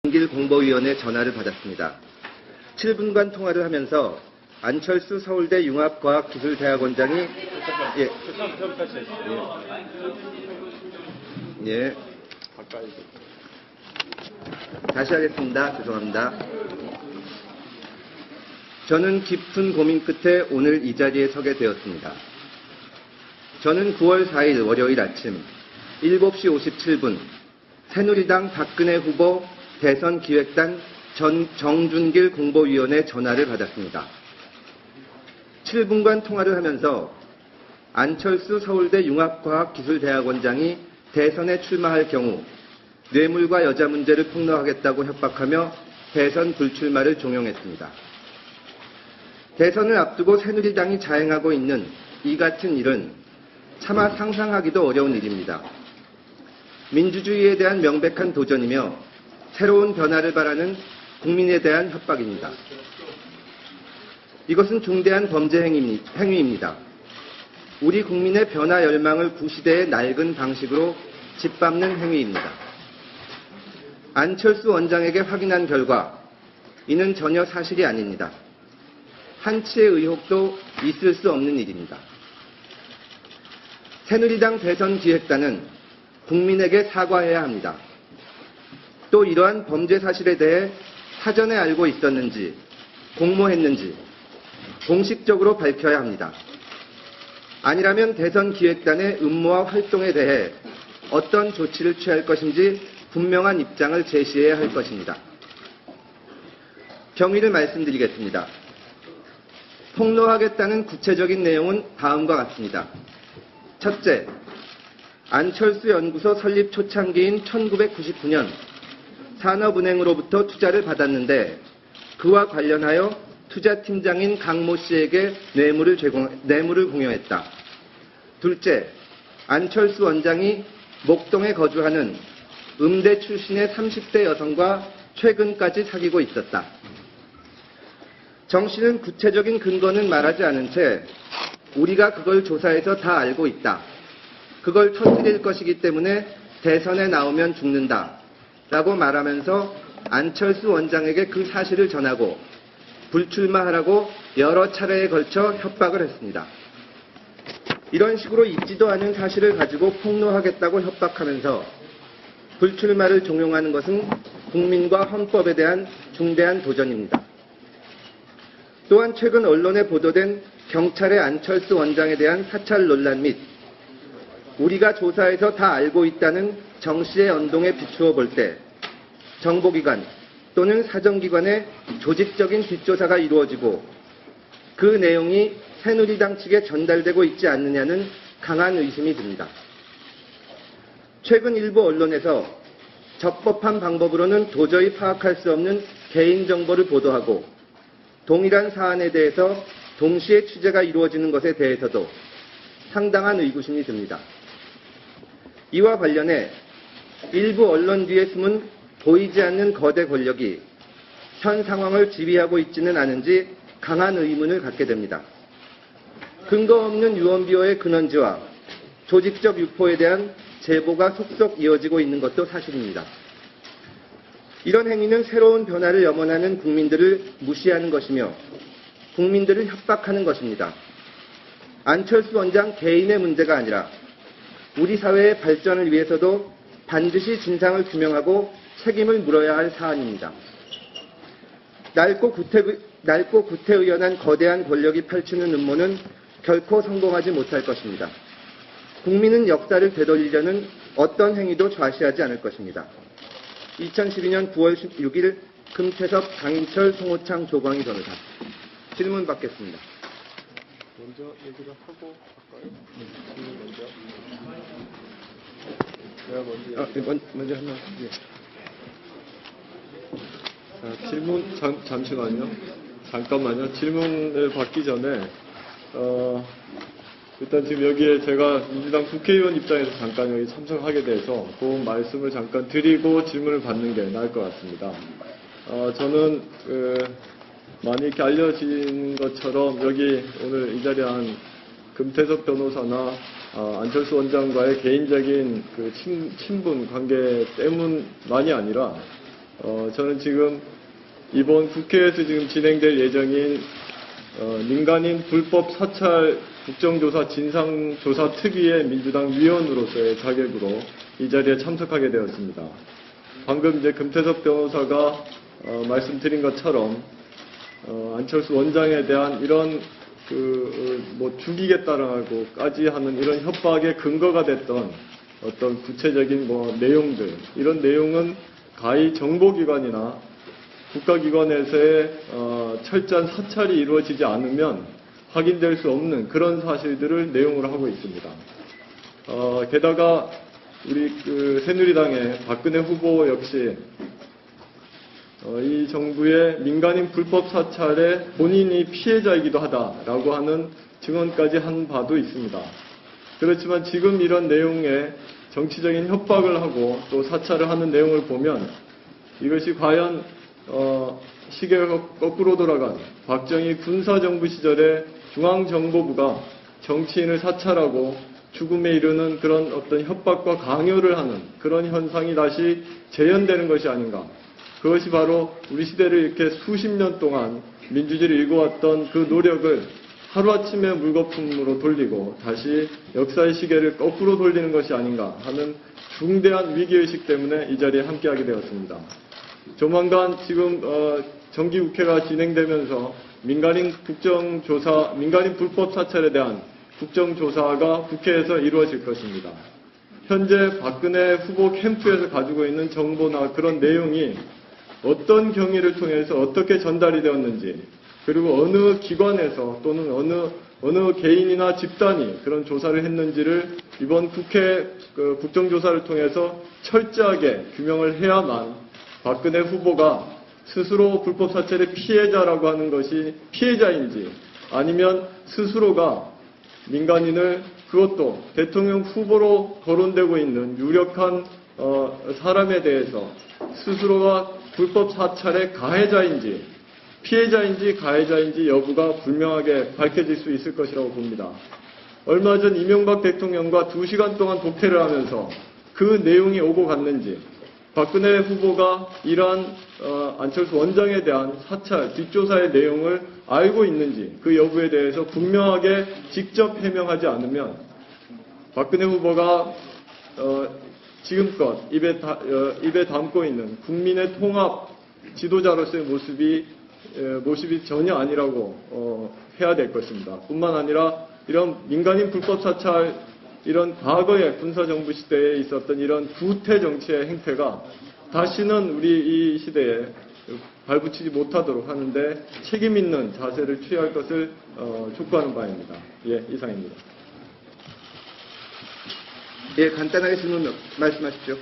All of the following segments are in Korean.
공보위원회 전화를 받았습니다. 7분간 통화를 하면서 안철수 서울대 융합과학기술대학원장이 다시 하겠습니다. 죄송합니다. 저는 깊은 고민 끝에 오늘 이 자리에 서게 되었습니다. 저는 9월 4일 월요일 아침 7시 57분 새누리당 박근혜 후보 대선기획단 정준길 공보위원회 전화를 받았습니다. 7분간 통화를 하면서 안철수 서울대 융합과학기술대학원장이 대선에 출마할 경우 뇌물과 여자 문제를 폭로하겠다고 협박하며 대선 불출마를 종용했습니다. 대선을 앞두고 새누리당이 자행하고 있는 이 같은 일은 차마 상상하기도 어려운 일입니다. 민주주의에 대한 명백한 도전이며 새로운 변화를 바라는 국민에 대한 협박입니다. 이것은 중대한 범죄 행위입니다. 우리 국민의 변화 열망을 구시대의 낡은 방식으로 짓밟는 행위입니다. 안철수 원장에게 확인한 결과 이는 전혀 사실이 아닙니다. 한치의 의혹도 있을 수 없는 일입니다. 새누리당 대선기획단은 국민에게 사과해야 합니다. 또 이러한 범죄 사실에 대해 사전에 알고 있었는지, 공모했는지 공식적으로 밝혀야 합니다. 아니라면 대선기획단의 음모와 활동에 대해 어떤 조치를 취할 것인지 분명한 입장을 제시해야 할 것입니다. 경위를 말씀드리겠습니다. 폭로하겠다는 구체적인 내용은 다음과 같습니다. 첫째, 안철수 연구소 설립 초창기인 1999년 산업은행으로부터 투자를 받았는데 그와 관련하여 투자팀장인 강모 씨에게 뇌물을 공여했다. 둘째, 안철수 원장이 목동에 거주하는 음대 출신의 30대 여성과 최근까지 사귀고 있었다. 정 씨는 구체적인 근거는 말하지 않은 채 우리가 그걸 조사해서 다 알고 있다. 그걸 터뜨릴 것이기 때문에 대선에 나오면 죽는다. 라고 말하면서 안철수 원장에게 그 사실을 전하고 불출마하라고 여러 차례에 걸쳐 협박을 했습니다. 이런 식으로 있지도 않은 사실을 가지고 폭로하겠다고 협박하면서 불출마를 종용하는 것은 국민과 헌법에 대한 중대한 도전입니다. 또한 최근 언론에 보도된 경찰의 안철수 원장에 대한 사찰 논란 및 우리가 조사해서 다 알고 있다는 정 씨의 언동에 비추어 볼 때 정보기관 또는 사정기관의 조직적인 뒷조사가 이루어지고 그 내용이 새누리당 측에 전달되고 있지 않느냐는 강한 의심이 듭니다. 최근 일부 언론에서 적법한 방법으로는 도저히 파악할 수 없는 개인정보를 보도하고 동일한 사안에 대해서 동시에 취재가 이루어지는 것에 대해서도 상당한 의구심이 듭니다. 이와 관련해 일부 언론 뒤에 숨은 보이지 않는 거대 권력이 현 상황을 지휘하고 있지는 않은지 강한 의문을 갖게 됩니다. 근거 없는 유언비어의 근원지와 조직적 유포에 대한 제보가 속속 이어지고 있는 것도 사실입니다. 이런 행위는 새로운 변화를 염원하는 국민들을 무시하는 것이며 국민들을 협박하는 것입니다. 안철수 원장 개인의 문제가 아니라 우리 사회의 발전을 위해서도 반드시 진상을 규명하고 책임을 물어야 할 사안입니다. 낡고 구태의연한 거대한 권력이 펼치는 음모는 결코 성공하지 못할 것입니다. 국민은 역사를 되돌리려는 어떤 행위도 좌시하지 않을 것입니다. 2012년 9월 16일 금태섭, 강인철, 송호창, 조광희 변호사. 질문 받겠습니다. 먼저 얘기를 하고 할까요? 질문 먼저. 내가 먼저 하나. 예. 자, 질문 잠시만요. 잠깐만요. 질문을 받기 전에 일단 지금 여기에 제가 민주당 국회의원 입장에서 잠깐 여기 참석하게 돼서 그 말씀을 잠깐 드리고 질문을 받는 게 나을 것 같습니다. 저는 많이 이렇게 알려진 것처럼 여기 오늘 이 자리에 한 금태섭 변호사나 안철수 원장과의 개인적인 그 친분 관계 때문만이 아니라 저는 지금 이번 국회에서 지금 진행될 예정인 민간인 불법 사찰 국정조사 진상조사 특위의 민주당 위원으로서의 자격으로 이 자리에 참석하게 되었습니다. 방금 이제 금태섭 변호사가 말씀드린 것처럼 안철수 원장에 대한 이런 죽이겠다라고까지 하는 이런 협박의 근거가 됐던 어떤 구체적인 내용들, 이런 내용은 가히 정보기관이나 국가기관에서의 철저한 사찰이 이루어지지 않으면 확인될 수 없는 그런 사실들을 내용으로 하고 있습니다. 게다가 우리 새누리당의 박근혜 후보 역시 이 정부의 민간인 불법 사찰에 본인이 피해자이기도 하다라고 하는 증언까지 한 바도 있습니다. 그렇지만 지금 이런 내용에 정치적인 협박을 하고 또 사찰을 하는 내용을 보면 이것이 과연 시계가 거꾸로 돌아간 박정희 군사정부 시절에 중앙정보부가 정치인을 사찰하고 죽음에 이르는 그런 어떤 협박과 강요를 하는 그런 현상이 다시 재현되는 것이 아닌가. 그것이 바로 우리 시대를 이렇게 수십 년 동안 민주주의를 일궈왔던 그 노력을 하루아침에 물거품으로 돌리고 다시 역사의 시계를 거꾸로 돌리는 것이 아닌가 하는 중대한 위기의식 때문에 이 자리에 함께하게 되었습니다. 조만간 지금 정기국회가 진행되면서 민간인 불법 사찰에 대한 국정조사가 국회에서 이루어질 것입니다. 현재 박근혜 후보 캠프에서 가지고 있는 정보나 그런 내용이 어떤 경위를 통해서 어떻게 전달이 되었는지, 그리고 어느 기관에서 또는 어느 개인이나 집단이 그런 조사를 했는지를 이번 국회 국정조사를 통해서 철저하게 규명을 해야만 박근혜 후보가 스스로 불법 사찰의 피해자라고 하는 것이 피해자인지, 아니면 스스로가 민간인을, 그것도 대통령 후보로 거론되고 있는 유력한 사람에 대해서 스스로가 불법 사찰의 가해자인지 피해자인지 가해자인지 여부가 분명하게 밝혀질 수 있을 것이라고 봅니다. 얼마 전 이명박 대통령과 2시간 동안 독대를 하면서 그 내용이 오고 갔는지, 박근혜 후보가 이러한 안철수 원장에 대한 사찰, 뒷조사의 내용을 알고 있는지 그 여부에 대해서 분명하게 직접 해명하지 않으면 박근혜 후보가 지금껏 입에 담고 있는 국민의 통합 지도자로서의 모습이 전혀 아니라고 해야 될 것입니다. 뿐만 아니라 이런 민간인 불법 사찰, 이런 과거의 군사정부 시대에 있었던 이런 구태 정치의 행태가 다시는 우리 이 시대에 발붙이지 못하도록 하는데 책임 있는 자세를 취할 것을 촉구하는 바입니다. 예, 이상입니다. 예, 간단하게 질문 말씀하십시오.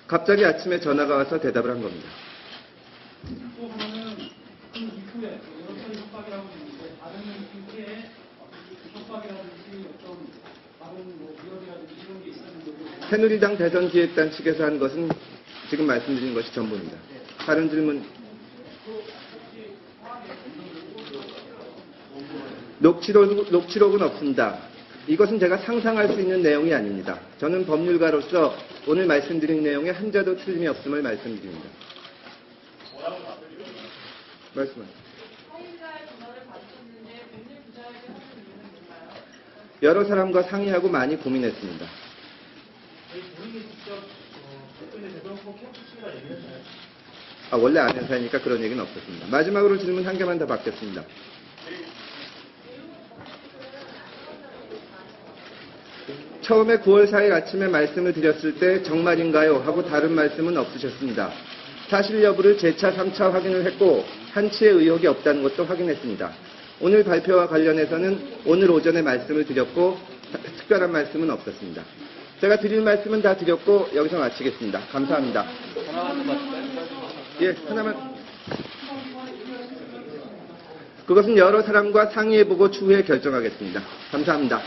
갑자기 아침에 전화가 와서 대답을 한 겁니다. 또 하나는 그 이후에 여러 차례 협박이라고 했는데 다른 국회에 협박이라든지 어떤 다른 위협이라든지 이런 게 있었는데 새누리당 대선 기획단 측에서 한 것은 지금 말씀드린 것이 전부입니다. 다른 질문. 녹취록은 없습니다. 이것은 제가 상상할 수 있는 내용이 아닙니다. 저는 법률가로서 오늘 말씀드린 내용에 한자도 틀림이 없음을 말씀드립니다. 말씀하세요. 여러 사람과 상의하고 많이 고민했습니다. 원래 아는 사이니까 그런 얘기는 없었습니다. 마지막으로 질문 한 개만 더 받겠습니다. 처음에 9월 4일 아침에 말씀을 드렸을 때 정말인가요? 하고 다른 말씀은 없으셨습니다. 사실 여부를 재차 3차 확인을 했고 한치의 의혹이 없다는 것도 확인했습니다. 오늘 발표와 관련해서는 오늘 오전에 말씀을 드렸고 특별한 말씀은 없었습니다. 제가 드릴 말씀은 다 드렸고 여기서 마치겠습니다. 감사합니다. 예, 하나만. 그것은 여러 사람과 상의해보고 추후에 결정하겠습니다. 감사합니다.